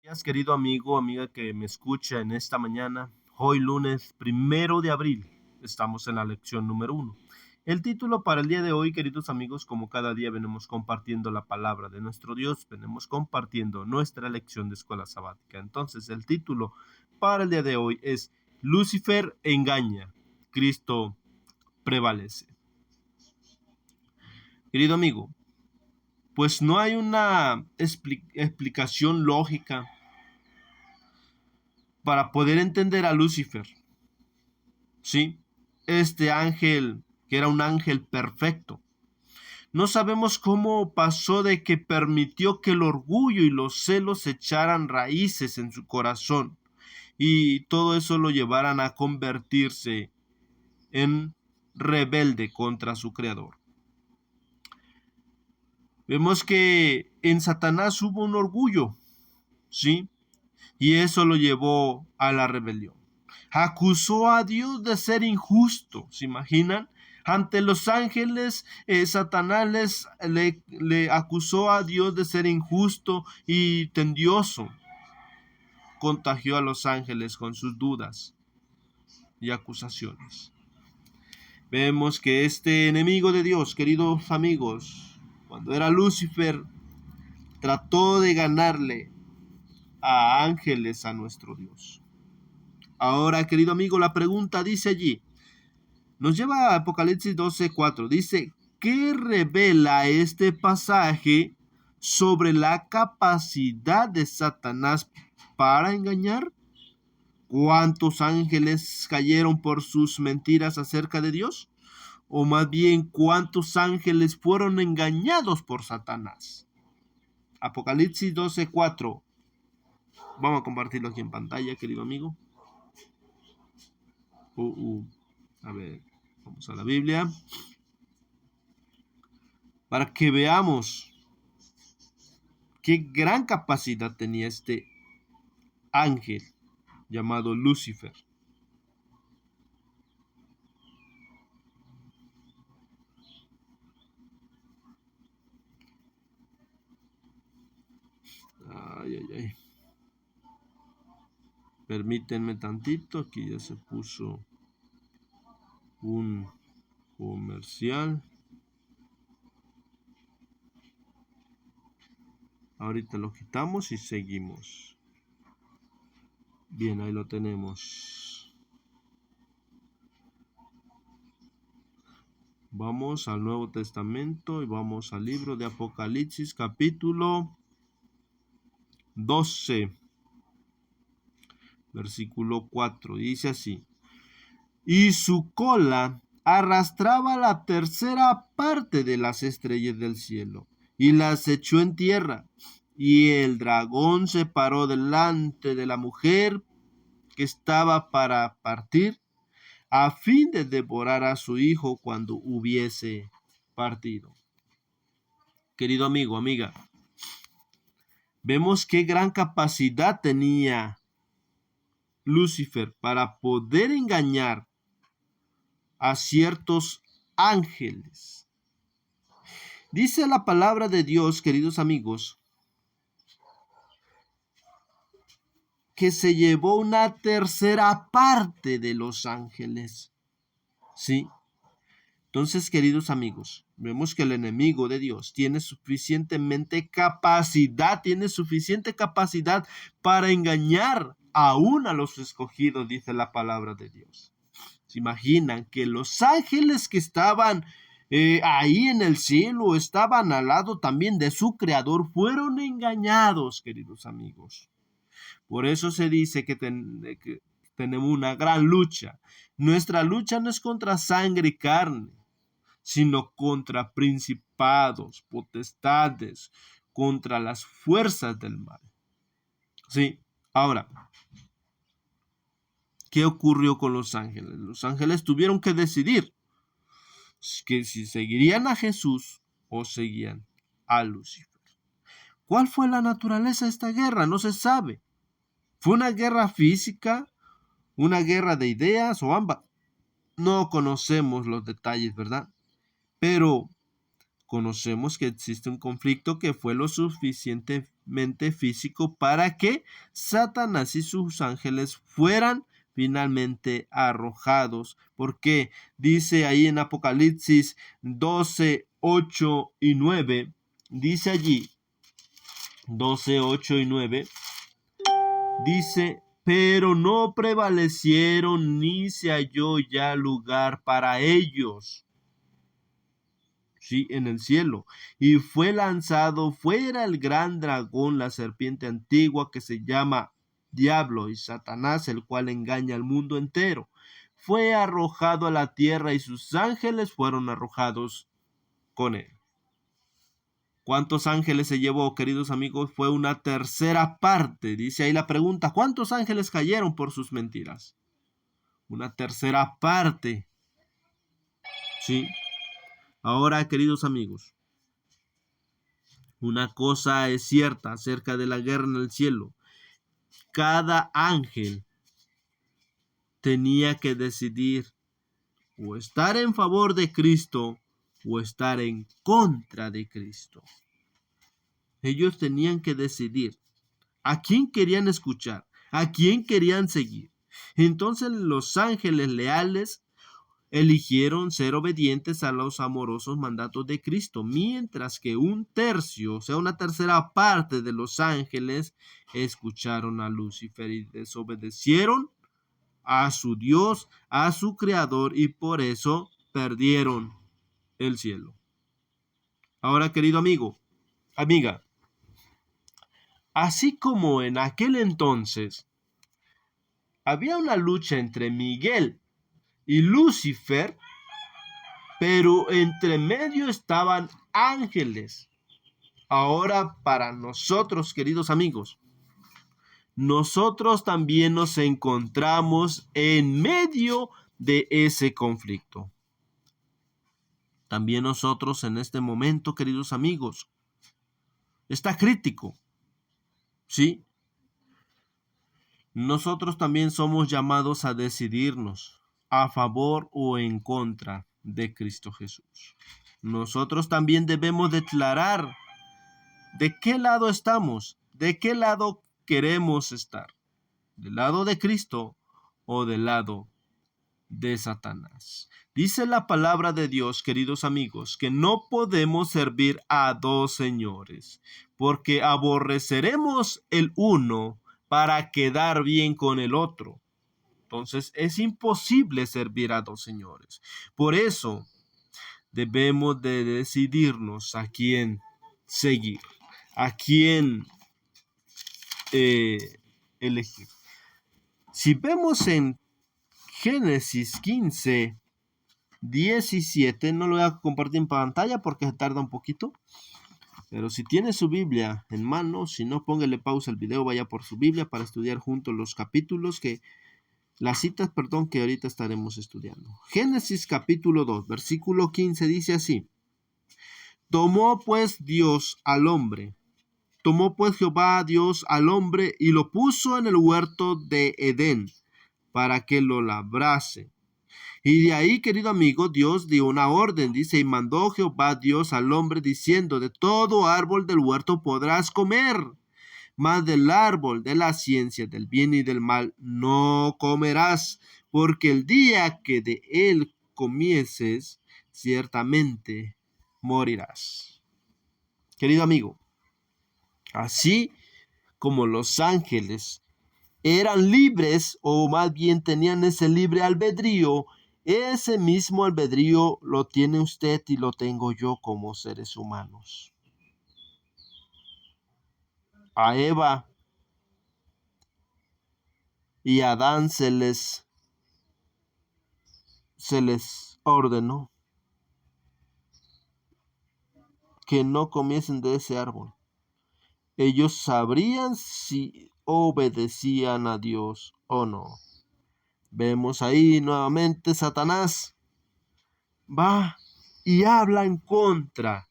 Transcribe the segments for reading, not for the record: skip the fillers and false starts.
Días, querido amigo, amiga que me escucha en esta mañana. Hoy lunes 1 de abril. Estamos en la lección número 1. El título para el día de hoy, queridos amigos, como cada día venimos compartiendo la palabra de nuestro Dios, venimos compartiendo nuestra lección de escuela sabática. Entonces, el título para el día de hoy es Lucifer engaña, Cristo prevalece. Querido amigo, pues no hay una explicación lógica para poder entender a Lucifer. ¿Sí? Este ángel, que era un ángel perfecto. No sabemos cómo pasó de que permitió que el orgullo y los celos echaran raíces en su corazón y todo eso lo llevaran a convertirse en rebelde contra su creador. Vemos que en Satanás hubo un orgullo, ¿sí? Y eso lo llevó a la rebelión. Acusó a Dios de ser injusto, ¿se imaginan? Ante los ángeles, Satanás le acusó a Dios de ser injusto y tendioso. Contagió a los ángeles con sus dudas y acusaciones. Vemos que este enemigo de Dios, queridos amigos, cuando era Lucifer, trató de ganarle a ángeles a nuestro Dios. Ahora, querido amigo, la pregunta dice allí, nos lleva a Apocalipsis 12:4. Dice, ¿qué revela este pasaje sobre la capacidad de Satanás para engañar? ¿Cuántos ángeles cayeron por sus mentiras acerca de Dios? O más bien, ¿cuántos ángeles fueron engañados por Satanás? Apocalipsis 12:4. Vamos a compartirlo aquí en pantalla, querido amigo. A ver, vamos a la Biblia. Para que veamos qué gran capacidad tenía este ángel llamado Lucifer. Ay. Permítanme tantito, aquí ya se puso un comercial. Ahorita lo quitamos y seguimos. Bien, ahí lo tenemos. Vamos al Nuevo Testamento y vamos al libro de Apocalipsis, capítulo 12, versículo 4. Dice así: y su cola arrastraba la tercera parte de las estrellas del cielo y las echó en tierra. Y el dragón se paró delante de la mujer que estaba para partir, a fin de devorar a su hijo cuando hubiese partido. Querido amigo, amiga, vemos qué gran capacidad tenía Lucifer para poder engañar a ciertos ángeles. Dice la palabra de Dios, queridos amigos, que se llevó una tercera parte de los ángeles. ¿Sí? Entonces, queridos amigos, vemos que el enemigo de Dios tiene suficiente capacidad para engañar aún a los escogidos, dice la palabra de Dios. ¿Se imaginan que los ángeles que estaban ahí en el cielo, estaban al lado también de su creador, fueron engañados, queridos amigos? Por eso se dice que tenemos una gran lucha. Nuestra lucha no es contra sangre y carne, sino contra principados, potestades, contra las fuerzas del mal. Sí, ahora, ¿qué ocurrió con los ángeles? Los ángeles tuvieron que decidir que si seguirían a Jesús o seguían a Lucifer. ¿Cuál fue la naturaleza de esta guerra? No se sabe. ¿Fue una guerra física? ¿Una guerra de ideas o ambas? No conocemos los detalles, ¿verdad? Pero conocemos que existe un conflicto que fue lo suficientemente físico para que Satanás y sus ángeles fueran finalmente arrojados. Porque dice ahí en Apocalipsis 12, 8 y 9, dice allí, 12, 8 y 9, dice, pero no prevalecieron ni se halló ya lugar para ellos, sí, en el cielo. Y fue lanzado fuera el gran dragón, la serpiente antigua que se llama Diablo y Satanás, el cual engaña al mundo entero. Fue arrojado a la tierra y sus ángeles fueron arrojados con él. ¿Cuántos ángeles se llevó, queridos amigos? Fue una tercera parte. Dice ahí la pregunta, ¿cuántos ángeles cayeron por sus mentiras? Una tercera parte. Sí. Ahora, queridos amigos, una cosa es cierta acerca de la guerra en el cielo. Cada ángel tenía que decidir o estar en favor de Cristo o estar en contra de Cristo. Ellos tenían que decidir a quién querían escuchar, a quién querían seguir. Entonces los ángeles leales eligieron ser obedientes a los amorosos mandatos de Cristo, mientras que un tercio, o sea, una tercera parte de los ángeles escucharon a Lucifer y desobedecieron a su Dios, a su Creador, y por eso perdieron el cielo. Ahora, querido amigo, amiga, así como en aquel entonces había una lucha entre Miguel y Lucifer, pero entre medio estaban ángeles. Ahora para nosotros, queridos amigos, nosotros también nos encontramos en medio de ese conflicto. También nosotros en este momento, queridos amigos, está crítico, ¿sí? Nosotros también somos llamados a decidirnos a favor o en contra de Cristo Jesús. Nosotros también debemos declarar de qué lado estamos, de qué lado queremos estar, del lado de Cristo o del lado de Satanás. Dice la palabra de Dios, queridos amigos, que no podemos servir a dos señores, porque aborreceremos el uno para quedar bien con el otro. Entonces es imposible servir a dos señores. Por eso debemos de decidirnos a quién seguir, a quién elegir. Si vemos en Génesis 15, 17, no lo voy a compartir en pantalla porque se tarda un poquito, pero si tiene su Biblia en mano, si no, póngale pausa al video, vaya por su Biblia para estudiar juntos los capítulos las citas, que ahorita estaremos estudiando. Génesis capítulo 2, versículo 15 dice así: Tomó pues Jehová Dios al hombre y lo puso en el huerto de Edén para que lo labrase. Y de ahí, querido amigo, Dios dio una orden, dice, y mandó Jehová Dios al hombre diciendo, de todo árbol del huerto podrás comer, mas del árbol de la ciencia del bien y del mal no comerás, porque el día que de él comieses, ciertamente morirás. Querido amigo, así como los ángeles eran libres, o más bien tenían ese libre albedrío, ese mismo albedrío lo tiene usted y lo tengo yo como seres humanos. A Eva y a Adán se les ordenó que no comiesen de ese árbol. Ellos sabrían si obedecían a Dios o no. Vemos ahí nuevamente Satanás va y habla en contra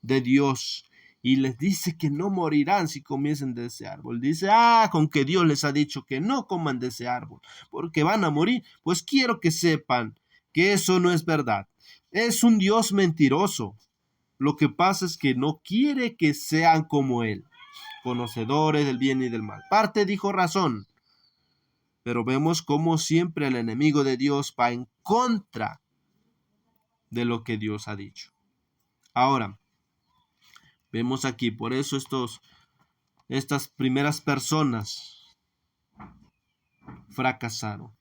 de Dios y les dice que no morirán si comiesen de ese árbol. Dice, con que Dios les ha dicho que no coman de ese árbol porque van a morir. Pues quiero que sepan que eso no es verdad. Es un Dios mentiroso. Lo que pasa es que no quiere que sean como él, conocedores del bien y del mal. Parte dijo razón, pero vemos como siempre el enemigo de Dios va en contra de lo que Dios ha dicho. Ahora, vemos aquí, por eso estas primeras personas fracasaron,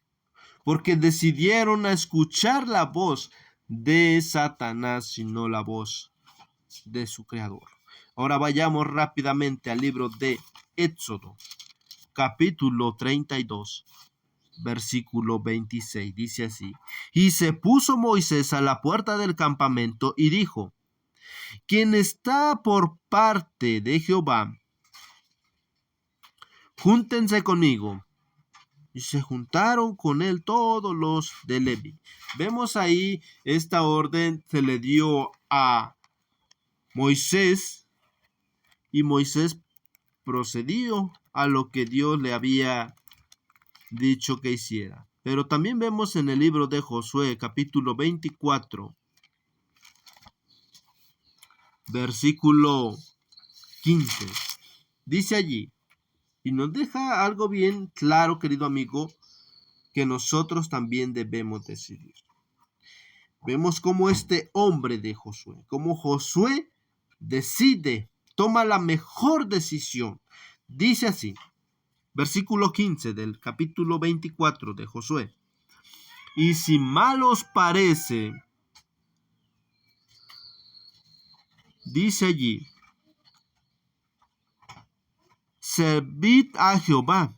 porque decidieron a escuchar la voz de Satanás y no la voz de su creador. Ahora vayamos rápidamente al libro de Éxodo, capítulo 32, versículo 26. Dice así: y se puso Moisés a la puerta del campamento y dijo: quien está por parte de Jehová, júntense conmigo. Y se juntaron con él todos los de Leví. Vemos ahí esta orden se le dio a Moisés, y Moisés procedió a lo que Dios le había dicho que hiciera. Pero también vemos en el libro de Josué, capítulo 24, versículo 15. Dice allí, y nos deja algo bien claro, querido amigo, que nosotros también debemos decidir. Vemos cómo este hombre de Josué, cómo Josué decide, toma la mejor decisión. Dice así, versículo 15 del capítulo 24 de Josué: y si mal os parece, dice allí, servid a Jehová.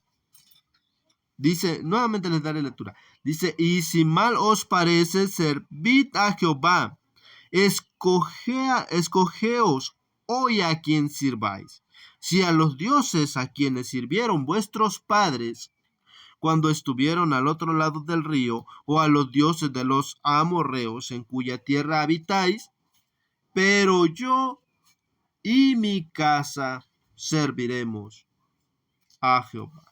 Dice, nuevamente les daré lectura. Dice, y si mal os parece, servid a Jehová. Escogeos hoy a quien sirváis. Si a los dioses a quienes sirvieron vuestros padres cuando estuvieron al otro lado del río, o a los dioses de los amorreos en cuya tierra habitáis, pero yo y mi casa serviremos a Jehová.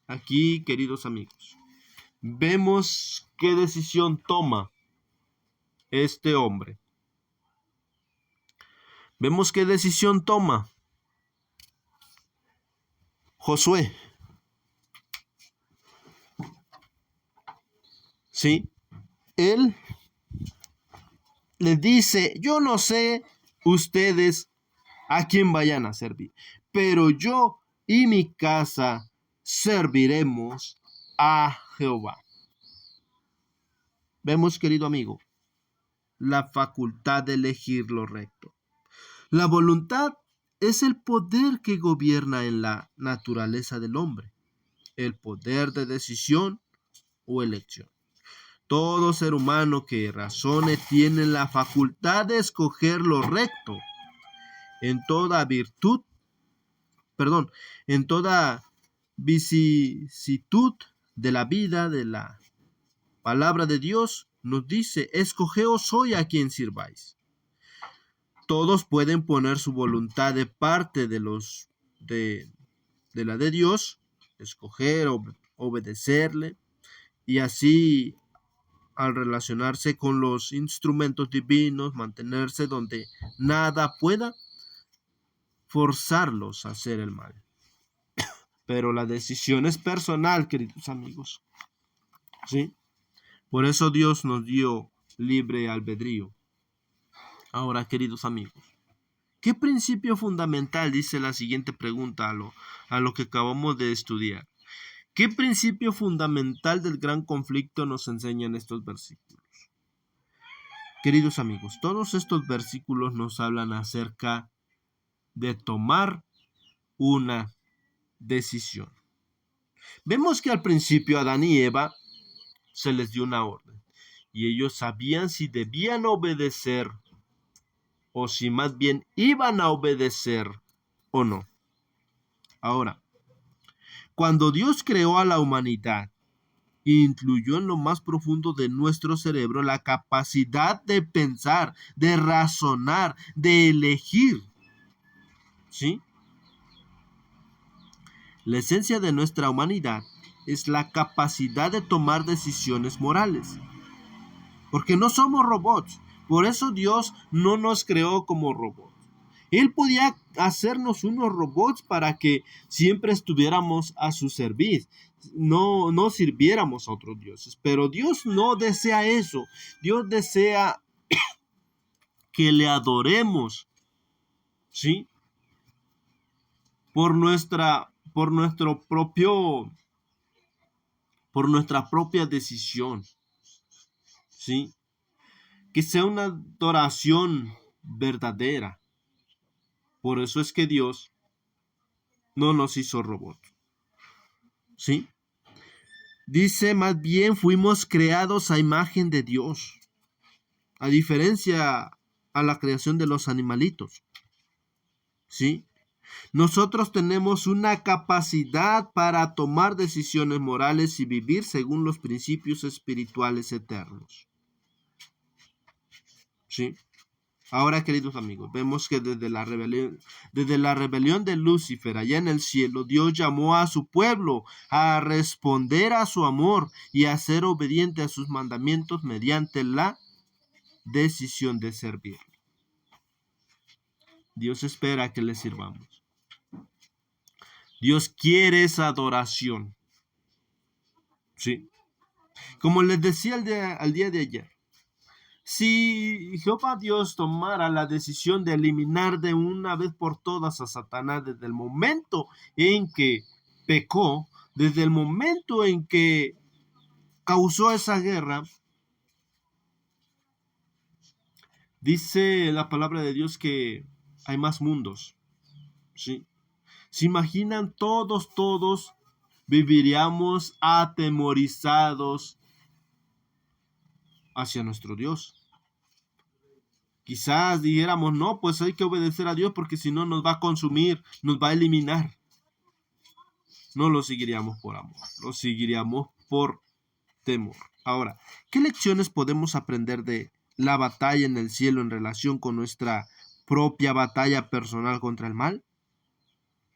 Aquí, queridos amigos, vemos qué decisión toma este hombre. Vemos qué decisión toma Josué. ¿Sí? Él les dice, yo no sé ustedes a quién vayan a servir, pero yo y mi casa serviremos a Jehová. Vemos, querido amigo, la facultad de elegir lo recto. La voluntad es el poder que gobierna en la naturaleza del hombre, el poder de decisión o elección. Todo ser humano que razone tiene la facultad de escoger lo recto en toda en toda vicisitud de la vida. De la palabra de Dios nos dice, escogeos hoy a quien sirváis. Todos pueden poner su voluntad de parte de la de Dios, escoger, obedecerle, y así al relacionarse con los instrumentos divinos, mantenerse donde nada pueda forzarlos a hacer el mal. Pero la decisión es personal, queridos amigos. ¿Sí? Por eso Dios nos dio libre albedrío. Ahora, queridos amigos, ¿qué principio fundamental, dice la siguiente pregunta a lo que acabamos de estudiar? ¿Qué principio fundamental del gran conflicto nos enseñan estos versículos? Queridos amigos, todos estos versículos nos hablan acerca de tomar una decisión. Vemos que al principio a Adán y Eva se les dio una orden y ellos sabían si debían obedecer o si más bien iban a obedecer o no. Ahora, cuando Dios creó a la humanidad, incluyó en lo más profundo de nuestro cerebro la capacidad de pensar, de razonar, de elegir. ¿Sí? La esencia de nuestra humanidad es la capacidad de tomar decisiones morales. Porque no somos robots, Por eso Dios no nos creó como robots. Él podía hacernos unos robots para que siempre estuviéramos a su servicio, no sirviéramos a otros dioses. Pero Dios no desea eso. Dios desea que le adoremos, ¿sí? Por nuestra propia decisión, ¿sí? Que sea una adoración verdadera. Por eso es que Dios no nos hizo robots, ¿sí? Dice, más bien fuimos creados a imagen de Dios, a diferencia a la creación de los animalitos, ¿sí? Nosotros tenemos una capacidad para tomar decisiones morales y vivir según los principios espirituales eternos, ¿sí? Ahora, queridos amigos, vemos que desde la rebelión de Lucifer allá en el cielo, Dios llamó a su pueblo a responder a su amor y a ser obediente a sus mandamientos mediante la decisión de servir. Dios espera que le sirvamos. Dios quiere esa adoración, ¿sí? Como les decía al día de ayer, si Jehová Dios tomara la decisión de eliminar de una vez por todas a Satanás desde el momento en que pecó, desde el momento en que causó esa guerra, dice la palabra de Dios que hay más mundos, ¿sí? ¿Se imaginan todos viviríamos atemorizados hacia nuestro Dios? Quizás dijéramos, no, pues hay que obedecer a Dios porque si no nos va a consumir, nos va a eliminar. No lo seguiríamos por amor, lo seguiríamos por temor. Ahora, ¿qué lecciones podemos aprender de la batalla en el cielo en relación con nuestra propia batalla personal contra el mal?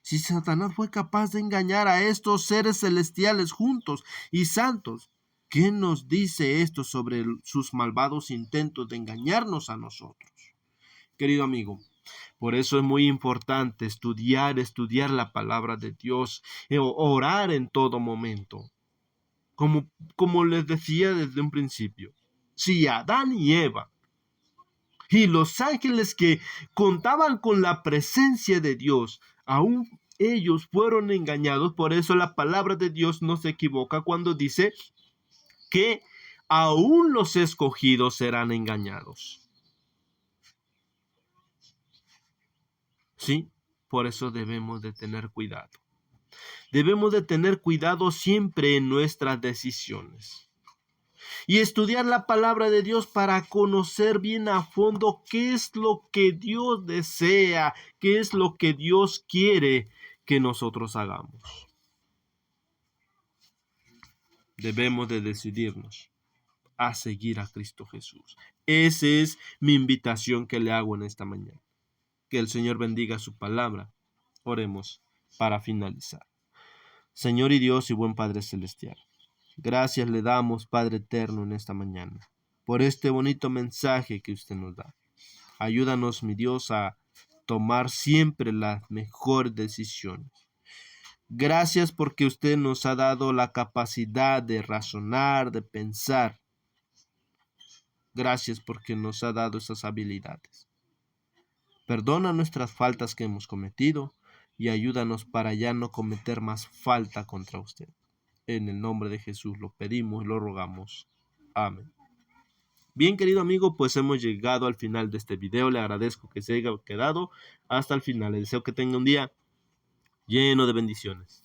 Si Satanás fue capaz de engañar a estos seres celestiales juntos y santos, ¿qué nos dice esto sobre sus malvados intentos de engañarnos a nosotros? Querido amigo, por eso es muy importante estudiar la palabra de Dios, orar en todo momento. Como les decía desde un principio, si Adán y Eva y los ángeles que contaban con la presencia de Dios, aún ellos fueron engañados, por eso la palabra de Dios no se equivoca cuando dice que aún los escogidos serán engañados. ¿Sí? Por eso debemos de tener cuidado. Debemos de tener cuidado siempre en nuestras decisiones. Y estudiar la palabra de Dios para conocer bien a fondo qué es lo que Dios desea, qué es lo que Dios quiere que nosotros hagamos. Debemos de decidirnos a seguir a Cristo Jesús. Esa es mi invitación que le hago en esta mañana. Que el Señor bendiga su palabra. Oremos para finalizar. Señor y Dios y buen Padre Celestial, gracias le damos, Padre Eterno, en esta mañana, por este bonito mensaje que usted nos da. Ayúdanos, mi Dios, a tomar siempre las mejores decisiones. Gracias porque usted nos ha dado la capacidad de razonar, de pensar. Gracias porque nos ha dado esas habilidades. Perdona nuestras faltas que hemos cometido y ayúdanos para ya no cometer más falta contra usted. En el nombre de Jesús lo pedimos y lo rogamos. Amén. Bien, querido amigo, pues hemos llegado al final de este video. Le agradezco que se haya quedado hasta el final. Le deseo que tenga un día lleno de bendiciones.